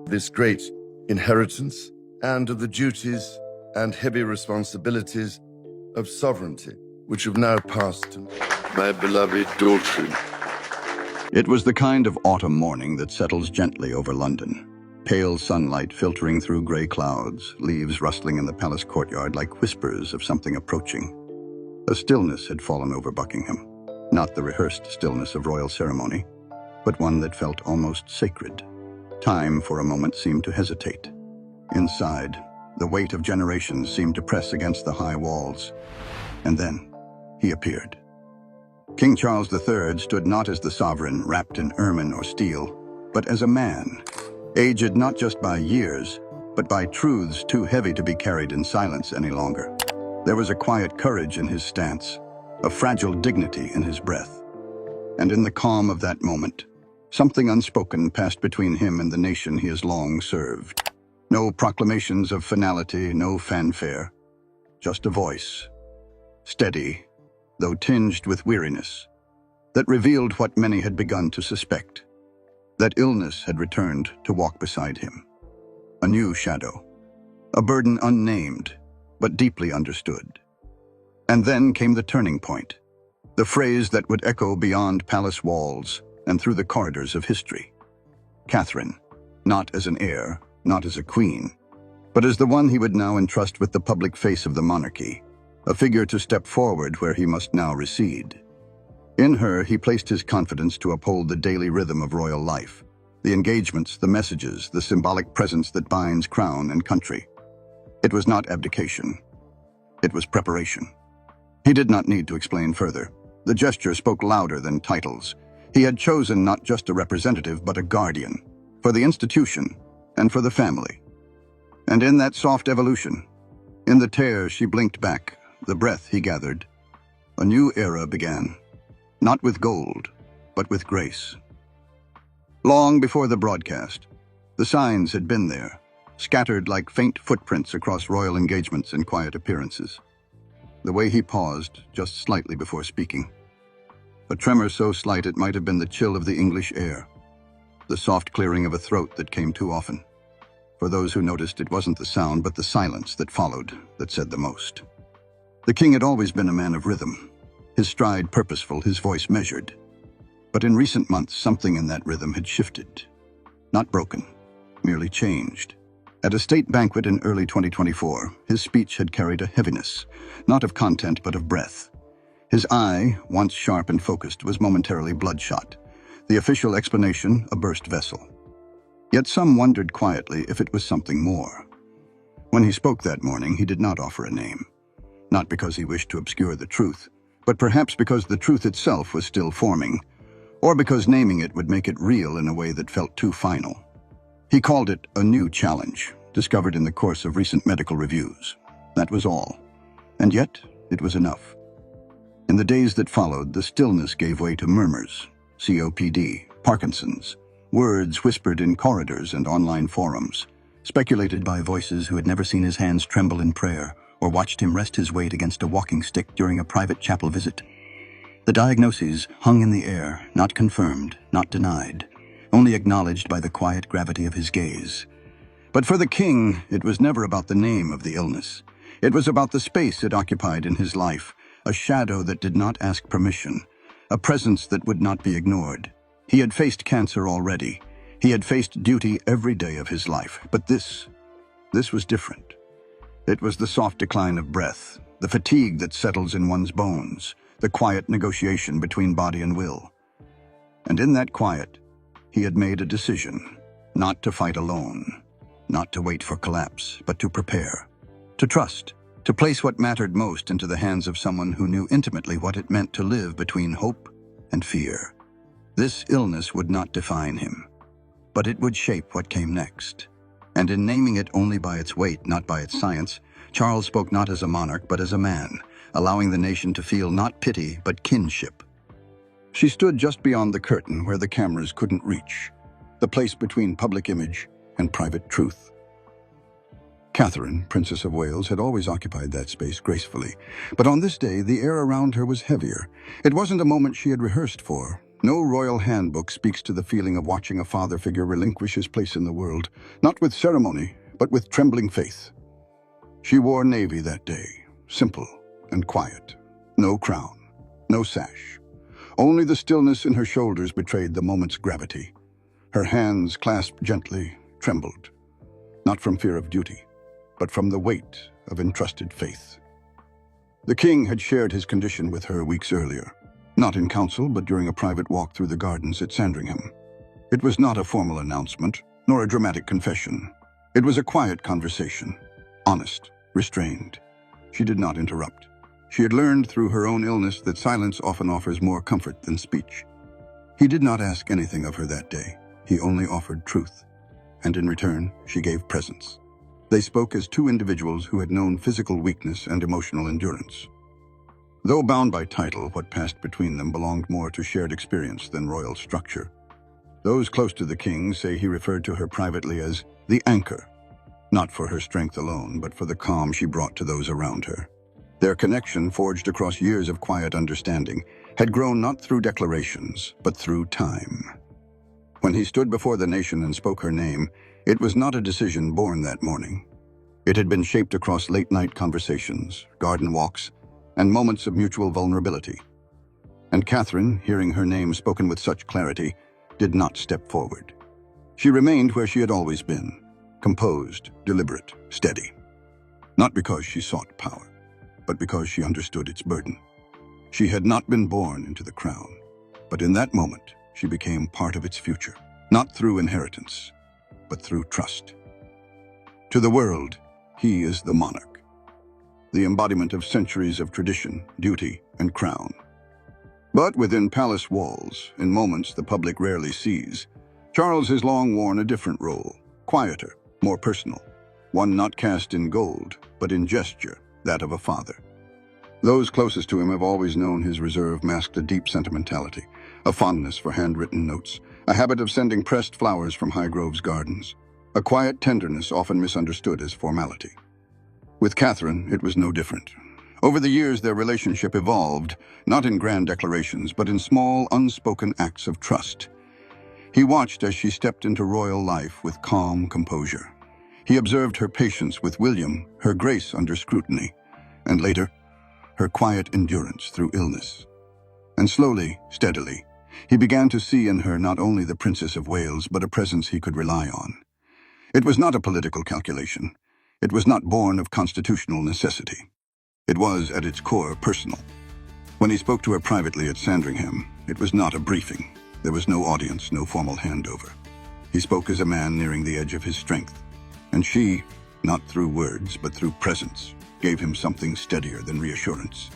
this great inheritance and of the duties and heavy responsibilities of sovereignty, which have now passed to my beloved daughter. It was the kind of autumn morning that settles gently over London. Pale sunlight filtering through grey clouds, leaves rustling in the palace courtyard like whispers of something approaching. A stillness had fallen over Buckingham, not the rehearsed stillness of royal ceremony, but one that felt almost sacred. Time, for a moment, seemed to hesitate. Inside, the weight of generations seemed to press against the high walls. And then, he appeared. King Charles III stood not as the sovereign wrapped in ermine or steel, but as a man, aged not just by years, but by truths too heavy to be carried in silence any longer. There was a quiet courage in his stance, a fragile dignity in his breath. And in the calm of that moment, something unspoken passed between him and the nation he has long served. No proclamations of finality, no fanfare, just a voice, steady, though tinged with weariness, that revealed what many had begun to suspect, that illness had returned to walk beside him. A new shadow, a burden unnamed, but deeply understood. And then came the turning point, the phrase that would echo beyond palace walls and through the corridors of history. Catherine, not as an heir, not as a queen, but as the one he would now entrust with the public face of the monarchy, a figure to step forward where he must now recede. In her, he placed his confidence to uphold the daily rhythm of royal life, the engagements, the messages, the symbolic presence that binds crown and country. It was not abdication. It was preparation. He did not need to explain further. The gesture spoke louder than titles. He had chosen not just a representative, but a guardian, for the institution and for the family. And in that soft evolution, in the tears she blinked back, the breath he gathered, a new era began, not with gold, but with grace. Long before the broadcast, the signs had been there, scattered like faint footprints across royal engagements and quiet appearances. The way he paused, just slightly before speaking. A tremor so slight it might have been the chill of the English air, the soft clearing of a throat that came too often. For those who noticed, it wasn't the sound, but the silence that followed that said the most. The king had always been a man of rhythm, his stride purposeful, his voice measured. But in recent months, something in that rhythm had shifted. Not broken, merely changed. At a state banquet in early 2024, his speech had carried a heaviness, not of content but of breath. His eye, once sharp and focused, was momentarily bloodshot. The official explanation, a burst vessel. Yet some wondered quietly if it was something more. When he spoke that morning, he did not offer a name. Not because he wished to obscure the truth, but perhaps because the truth itself was still forming, or because naming it would make it real in a way that felt too final. He called it a new challenge, discovered in the course of recent medical reviews. That was all. And yet, it was enough. In the days that followed, the stillness gave way to murmurs, COPD, Parkinson's, words whispered in corridors and online forums, speculated by voices who had never seen his hands tremble in prayer or watched him rest his weight against a walking stick during a private chapel visit. The diagnoses hung in the air, not confirmed, not denied, only acknowledged by the quiet gravity of his gaze. But for the king, it was never about the name of the illness. It was about the space it occupied in his life, a shadow that did not ask permission, a presence that would not be ignored. He had faced cancer already. He had faced duty every day of his life. But this was different. It was the soft decline of breath, the fatigue that settles in one's bones, the quiet negotiation between body and will. And in that quiet, he had made a decision, not to fight alone, not to wait for collapse, but to prepare, to trust, to place what mattered most into the hands of someone who knew intimately what it meant to live between hope and fear. This illness would not define him, but it would shape what came next. And in naming it only by its weight, not by its science, Charles spoke not as a monarch, but as a man, allowing the nation to feel not pity, but kinship. She stood just beyond the curtain where the cameras couldn't reach, the place between public image and private truth. Catherine, Princess of Wales, had always occupied that space gracefully, but on this day the air around her was heavier. It wasn't a moment she had rehearsed for, No royal handbook speaks to the feeling of watching a father figure relinquish his place in the world, not with ceremony, but with trembling faith. She wore navy that day, simple and quiet. No crown, no sash. Only the stillness in her shoulders betrayed the moment's gravity. Her hands, clasped gently, trembled, not from fear of duty, but from the weight of entrusted faith. The king had shared his condition with her weeks earlier, not in council, but during a private walk through the gardens at Sandringham. It was not a formal announcement, nor a dramatic confession. It was a quiet conversation, honest, restrained. She did not interrupt. She had learned through her own illness that silence often offers more comfort than speech. He did not ask anything of her that day. He only offered truth, and in return, she gave presence. They spoke as two individuals who had known physical weakness and emotional endurance. Though bound by title, what passed between them belonged more to shared experience than royal structure. Those close to the king say he referred to her privately as the anchor, not for her strength alone, but for the calm she brought to those around her. Their connection, forged across years of quiet understanding, had grown not through declarations, but through time. When he stood before the nation and spoke her name, it was not a decision born that morning. It had been shaped across late-night conversations, garden walks, and moments of mutual vulnerability. And Catherine, hearing her name spoken with such clarity, did not step forward. She remained where she had always been, composed, deliberate, steady. Not because she sought power, but because she understood its burden. She had not been born into the crown, but in that moment, she became part of its future, not through inheritance, but through trust. To the world, he is the monarch, the embodiment of centuries of tradition, duty, and crown. But within palace walls, in moments the public rarely sees, Charles has long worn a different role, quieter, more personal, one not cast in gold, but in gesture, that of a father. Those closest to him have always known his reserve masked a deep sentimentality, a fondness for handwritten notes, a habit of sending pressed flowers from Highgrove's gardens, a quiet tenderness often misunderstood as formality. With Catherine, it was no different. Over the years, their relationship evolved, not in grand declarations, but in small, unspoken acts of trust. He watched as she stepped into royal life with calm composure. He observed her patience with William, her grace under scrutiny, and later, her quiet endurance through illness. And slowly, steadily, he began to see in her not only the Princess of Wales, but a presence he could rely on. It was not a political calculation. It was not born of constitutional necessity. It was, at its core, personal. When he spoke to her privately at Sandringham, it was not a briefing. There was no audience, no formal handover. He spoke as a man nearing the edge of his strength. And she, not through words, but through presence, gave him something steadier than reassurance.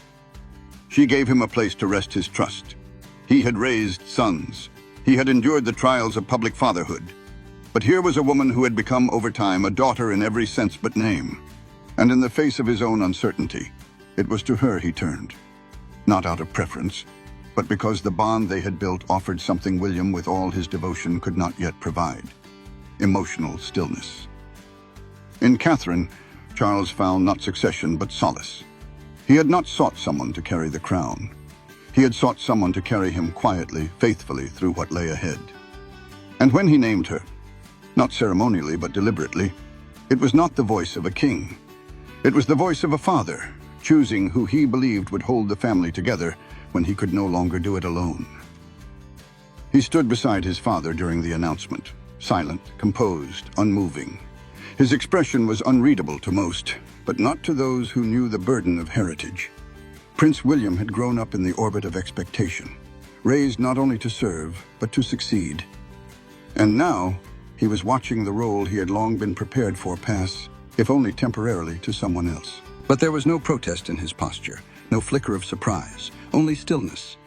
She gave him a place to rest his trust. He had raised sons. He had endured the trials of public fatherhood. But here was a woman who had become, over time, a daughter in every sense but name. And in the face of his own uncertainty, it was to her he turned. Not out of preference, but because the bond they had built offered something William, with all his devotion, could not yet provide: emotional stillness. In Catherine, Charles found not succession but solace. He had not sought someone to carry the crown. He had sought someone to carry him quietly, faithfully through what lay ahead. And when he named her, not ceremonially but deliberately, it was not the voice of a king. It was the voice of a father, choosing who he believed would hold the family together when he could no longer do it alone. He stood beside his father during the announcement, silent, composed, unmoving. His expression was unreadable to most, but not to those who knew the burden of heritage. Prince William had grown up in the orbit of expectation, raised not only to serve, but to succeed. And now, he was watching the role he had long been prepared for pass, if only temporarily, to someone else. But there was no protest in his posture, no flicker of surprise, only stillness.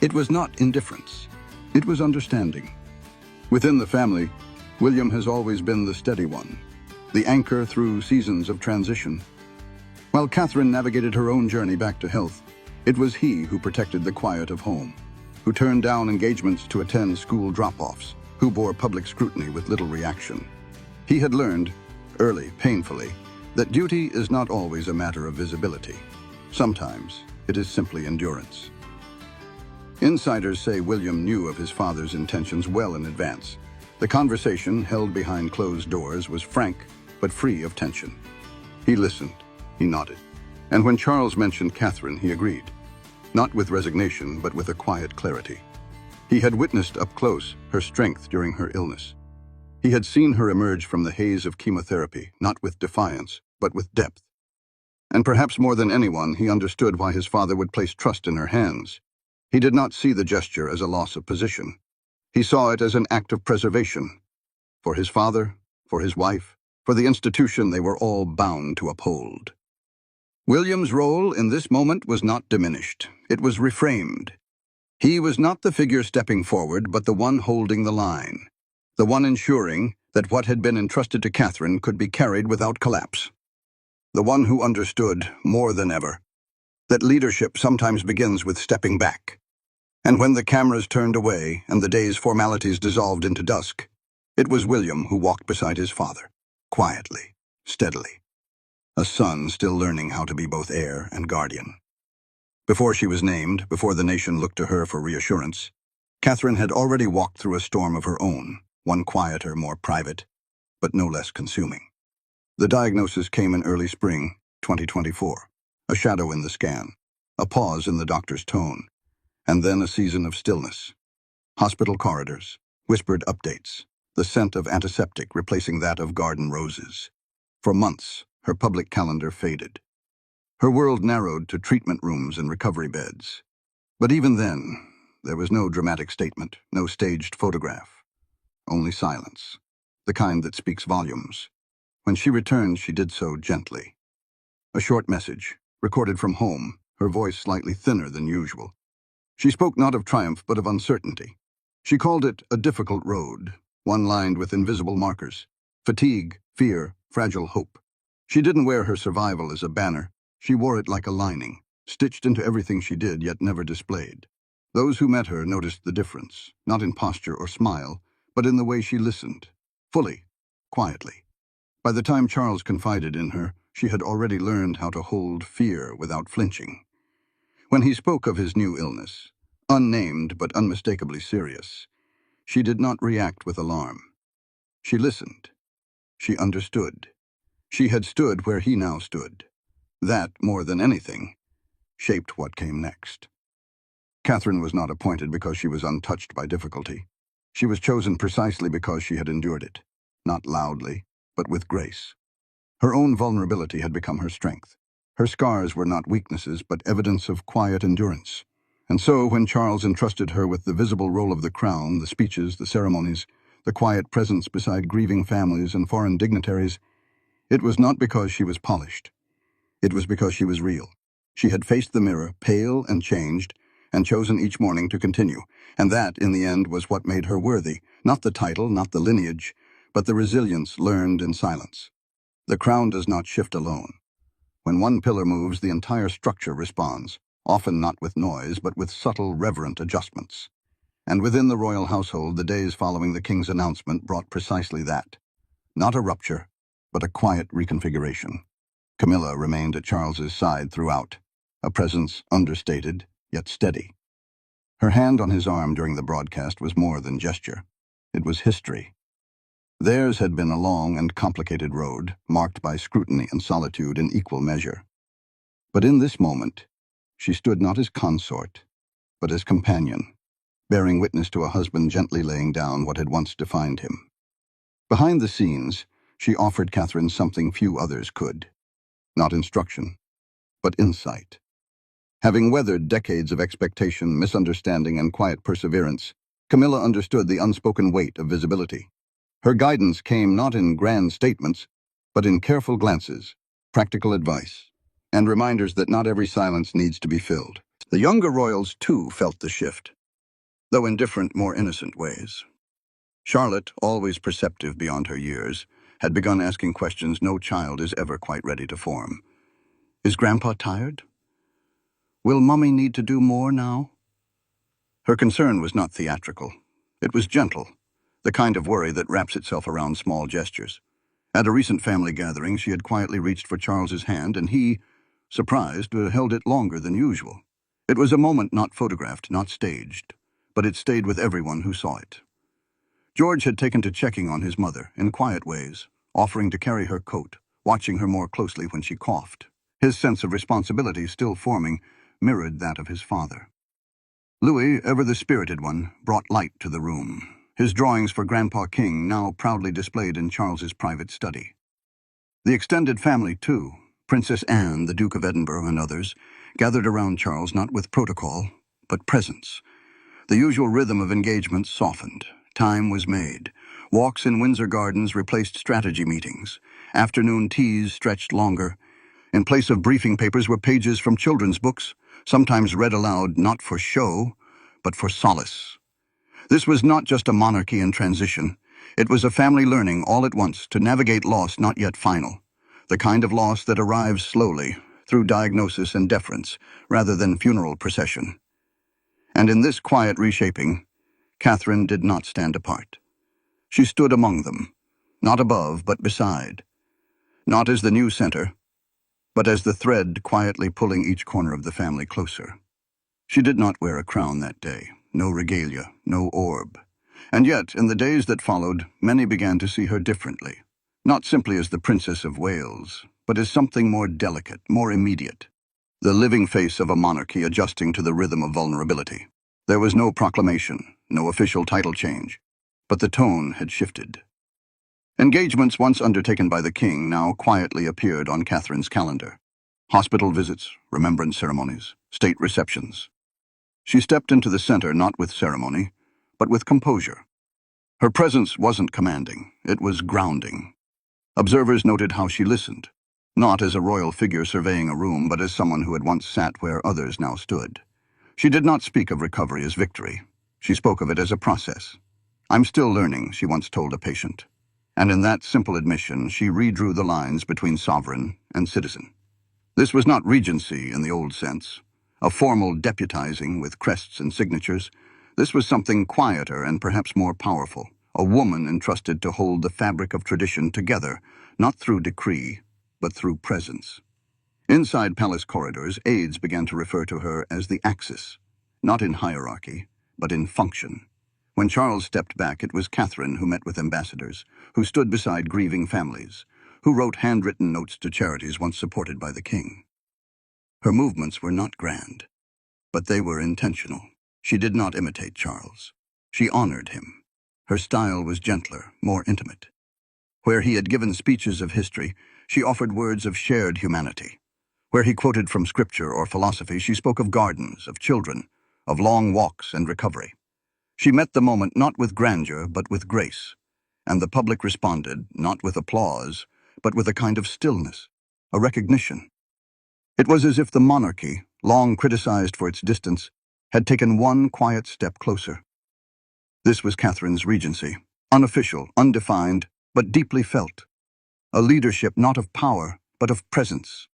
It was not indifference. It was understanding. Within the family, William has always been the steady one, the anchor through seasons of transition. While Catherine navigated her own journey back to health, it was he who protected the quiet of home, who turned down engagements to attend school drop-offs, who bore public scrutiny with little reaction. He had learned, early, painfully, that duty is not always a matter of visibility. Sometimes it is simply endurance. Insiders say William knew of his father's intentions well in advance. The conversation, held behind closed doors, was frank but free of tension. He listened, he nodded, and when Charles mentioned Catherine, he agreed. Not with resignation, but with a quiet clarity. He had witnessed up close her strength during her illness. He had seen her emerge from the haze of chemotherapy, not with defiance, but with depth. And perhaps more than anyone, he understood why his father would place trust in her hands. He did not see the gesture as a loss of position. He saw it as an act of preservation. For his father, for his wife, for the institution they were all bound to uphold. William's role in this moment was not diminished. It was reframed. He was not the figure stepping forward, but the one holding the line. The one ensuring that what had been entrusted to Catherine could be carried without collapse. The one who understood, more than ever, that leadership sometimes begins with stepping back. And when the cameras turned away and the day's formalities dissolved into dusk, it was William who walked beside his father, quietly, steadily, a son still learning how to be both heir and guardian. Before she was named, before the nation looked to her for reassurance, Catherine had already walked through a storm of her own, one quieter, more private, but no less consuming. The diagnosis came in early spring, 2024, a shadow in the scan, a pause in the doctor's tone, and then a season of stillness. Hospital corridors, whispered updates, the scent of antiseptic replacing that of garden roses. For months, her public calendar faded. Her world narrowed to treatment rooms and recovery beds. But even then, there was no dramatic statement, no staged photograph. Only silence, the kind that speaks volumes. When she returned, she did so gently. A short message, recorded from home, her voice slightly thinner than usual. She spoke not of triumph, but of uncertainty. She called it a difficult road, one lined with invisible markers: fatigue, fear, fragile hope. She didn't wear her survival as a banner. She wore it like a lining, stitched into everything she did, yet never displayed. Those who met her noticed the difference, not in posture or smile, but in the way she listened, fully, quietly. By the time Charles confided in her, she had already learned how to hold fear without flinching. When he spoke of his new illness, unnamed but unmistakably serious, she did not react with alarm. She listened. She understood. She had stood where he now stood. That, more than anything, shaped what came next. Catherine was not appointed because she was untouched by difficulty. She was chosen precisely because she had endured it, not loudly, but with grace. Her own vulnerability had become her strength. Her scars were not weaknesses, but evidence of quiet endurance. And so, when Charles entrusted her with the visible role of the crown, the speeches, the ceremonies, the quiet presence beside grieving families and foreign dignitaries, it was not because she was polished. It was because she was real. She had faced the mirror, pale and changed, and chosen each morning to continue. And that, in the end, was what made her worthy. Not the title, not the lineage, but the resilience learned in silence. The crown does not shift alone. When one pillar moves, the entire structure responds, often not with noise, but with subtle, reverent adjustments. And within the royal household, the days following the king's announcement brought precisely that. Not a rupture, but a quiet reconfiguration. Camilla remained at Charles's side throughout, a presence understated, yet steady. Her hand on his arm during the broadcast was more than gesture. It was history. Theirs had been a long and complicated road, marked by scrutiny and solitude in equal measure. But in this moment, she stood not as consort, but as companion, bearing witness to a husband gently laying down what had once defined him. Behind the scenes, she offered Catherine something few others could. Not instruction, but insight. Having weathered decades of expectation, misunderstanding, and quiet perseverance, Camilla understood the unspoken weight of visibility. Her guidance came not in grand statements, but in careful glances, practical advice, and reminders that not every silence needs to be filled. The younger royals, too, felt the shift, though in different, more innocent ways. Charlotte, always perceptive beyond her years, had begun asking questions no child is ever quite ready to form. Is Grandpa tired? Will Mummy need to do more now? Her concern was not theatrical. It was gentle, the kind of worry that wraps itself around small gestures. At a recent family gathering, she had quietly reached for Charles's hand, and he, surprised, held it longer than usual. It was a moment not photographed, not staged, but it stayed with everyone who saw it. George had taken to checking on his mother in quiet ways, offering to carry her coat, watching her more closely when she coughed. His sense of responsibility, still forming, mirrored that of his father. Louis, ever the spirited one, brought light to the room, his drawings for Grandpa King now proudly displayed in Charles's private study. The extended family, too, Princess Anne, the Duke of Edinburgh, and others, gathered around Charles not with protocol, but presence. The usual rhythm of engagements softened. Time was made. Walks in Windsor Gardens replaced strategy meetings. Afternoon teas stretched longer. In place of briefing papers were pages from children's books, sometimes read aloud not for show, but for solace. This was not just a monarchy in transition. It was a family learning all at once to navigate loss not yet final, the kind of loss that arrives slowly, through diagnosis and deference, rather than funeral procession. And in this quiet reshaping, Catherine did not stand apart. She stood among them, not above but beside, not as the new center, but as the thread quietly pulling each corner of the family closer. She did not wear a crown that day, no regalia, no orb. And yet, in the days that followed, many began to see her differently, not simply as the Princess of Wales, but as something more delicate, more immediate, the living face of a monarchy adjusting to the rhythm of vulnerability. There was no proclamation, no official title change, but the tone had shifted. Engagements once undertaken by the king now quietly appeared on Catherine's calendar. Hospital visits, remembrance ceremonies, state receptions. She stepped into the center not with ceremony, but with composure. Her presence wasn't commanding, it was grounding. Observers noted how she listened, not as a royal figure surveying a room, but as someone who had once sat where others now stood. She did not speak of recovery as victory. She spoke of it as a process. "I'm still learning," she once told a patient. And in that simple admission, she redrew the lines between sovereign and citizen. This was not regency in the old sense, a formal deputizing with crests and signatures. This was something quieter and perhaps more powerful, a woman entrusted to hold the fabric of tradition together, not through decree, but through presence. Inside palace corridors, aides began to refer to her as the Axis, not in hierarchy, but in function. When Charles stepped back, it was Catherine who met with ambassadors, who stood beside grieving families, who wrote handwritten notes to charities once supported by the king. Her movements were not grand, but they were intentional. She did not imitate Charles. She honored him. Her style was gentler, more intimate. Where he had given speeches of history, she offered words of shared humanity. Where he quoted from scripture or philosophy, she spoke of gardens, of children, of long walks and recovery. She met the moment not with grandeur, but with grace, and the public responded, not with applause, but with a kind of stillness, a recognition. It was as if the monarchy, long criticized for its distance, had taken one quiet step closer. This was Catherine's regency, unofficial, undefined, but deeply felt. A leadership not of power, but of presence.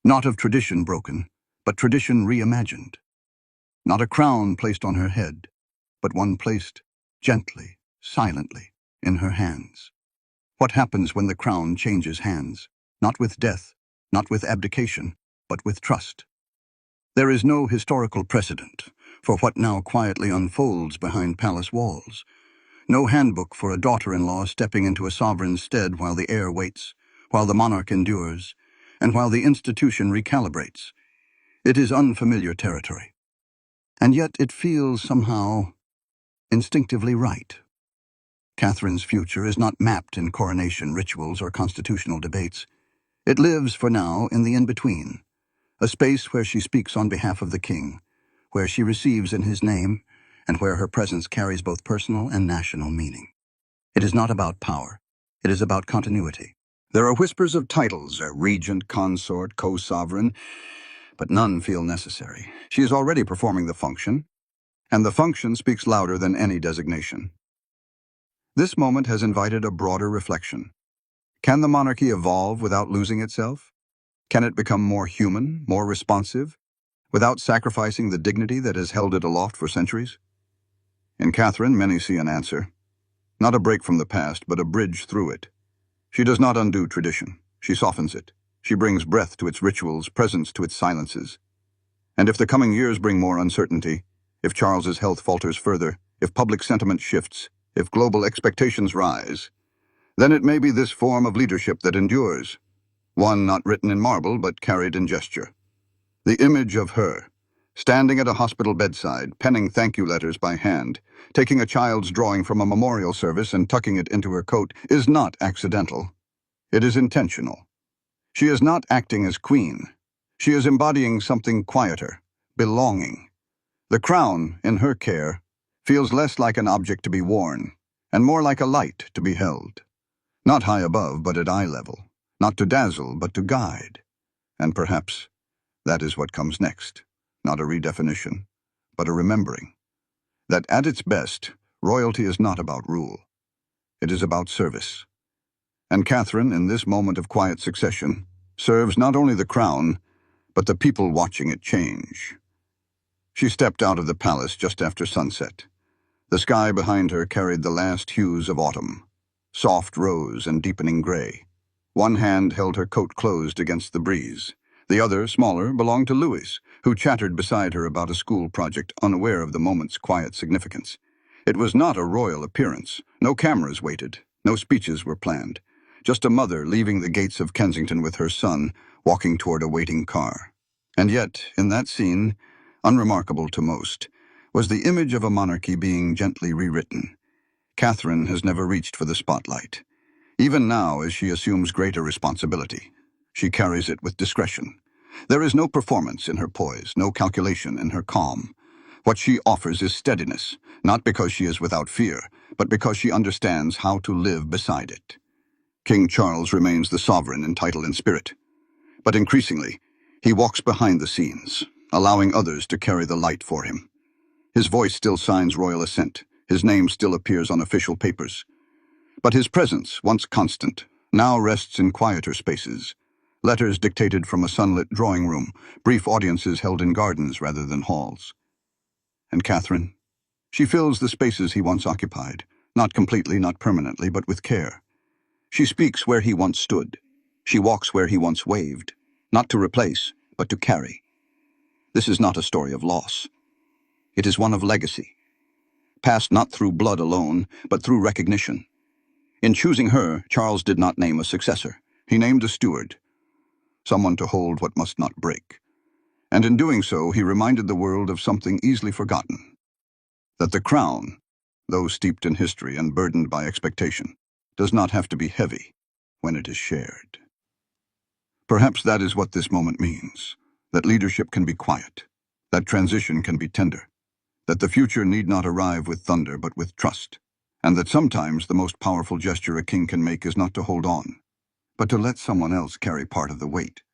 Not of tradition broken, but tradition reimagined. Not a crown placed on her head, but one placed gently, silently, in her hands. What happens when the crown changes hands? Not with death, not with abdication, but with trust. There is no historical precedent for what now quietly unfolds behind palace walls. No handbook for a daughter-in-law stepping into a sovereign's stead while the heir waits, while the monarch endures, and while the institution recalibrates. It is unfamiliar territory. And yet it feels somehow instinctively right. Catherine's future is not mapped in coronation rituals or constitutional debates. It lives, for now, in the in-between, a space where she speaks on behalf of the king, where she receives in his name, and where her presence carries both personal and national meaning. It is not about power. It is about continuity. There are whispers of titles, a regent, consort, co-sovereign, but none feel necessary. She is already performing the function, and the function speaks louder than any designation. This moment has invited a broader reflection. Can the monarchy evolve without losing itself? Can it become more human, more responsive, without sacrificing the dignity that has held it aloft for centuries? In Catherine, many see an answer. Not a break from the past, but a bridge through it. She does not undo tradition. She softens it. She brings breath to its rituals, presence to its silences. And if the coming years bring more uncertainty, if Charles's health falters further, if public sentiment shifts, if global expectations rise, then it may be this form of leadership that endures, one not written in marble but carried in gesture. The image of her, standing at a hospital bedside, penning thank you letters by hand, taking a child's drawing from a memorial service and tucking it into her coat, is not accidental. It is intentional. She is not acting as queen. She is embodying something quieter, belonging. The crown, in her care, feels less like an object to be worn, and more like a light to be held. Not high above, but at eye level. Not to dazzle, but to guide. And perhaps that is what comes next. Not a redefinition, but a remembering. That at its best, royalty is not about rule. It is about service. And Catherine, in this moment of quiet succession, serves not only the crown, but the people watching it change. She stepped out of the palace just after sunset. The sky behind her carried the last hues of autumn, soft rose and deepening gray. One hand held her coat closed against the breeze. The other, smaller, belonged to Louis, who chattered beside her about a school project, unaware of the moment's quiet significance. It was not a royal appearance. No cameras waited. No speeches were planned. Just a mother leaving the gates of Kensington with her son, walking toward a waiting car. And yet, in that scene, unremarkable to most, was the image of a monarchy being gently rewritten. Catherine has never reached for the spotlight. Even now, as she assumes greater responsibility, she carries it with discretion. There is no performance in her poise, no calculation in her calm. What she offers is steadiness, not because she is without fear, but because she understands how to live beside it. King Charles remains the sovereign in title and spirit. But increasingly, he walks behind the scenes, allowing others to carry the light for him. His voice still signs royal assent. His name still appears on official papers. But his presence, once constant, now rests in quieter spaces. Letters dictated from a sunlit drawing room, brief audiences held in gardens rather than halls. And Catherine? She fills the spaces he once occupied, not completely, not permanently, but with care. She speaks where he once stood. She walks where he once waved, not to replace, but to carry. This is not a story of loss. It is one of legacy, passed not through blood alone, but through recognition. In choosing her, Charles did not name a successor. He named a steward, someone to hold what must not break. And in doing so, he reminded the world of something easily forgotten, that the crown, though steeped in history and burdened by expectation, does not have to be heavy when it is shared. Perhaps that is what this moment means, that leadership can be quiet, that transition can be tender, that the future need not arrive with thunder but with trust, and that sometimes the most powerful gesture a king can make is not to hold on, but to let someone else carry part of the weight.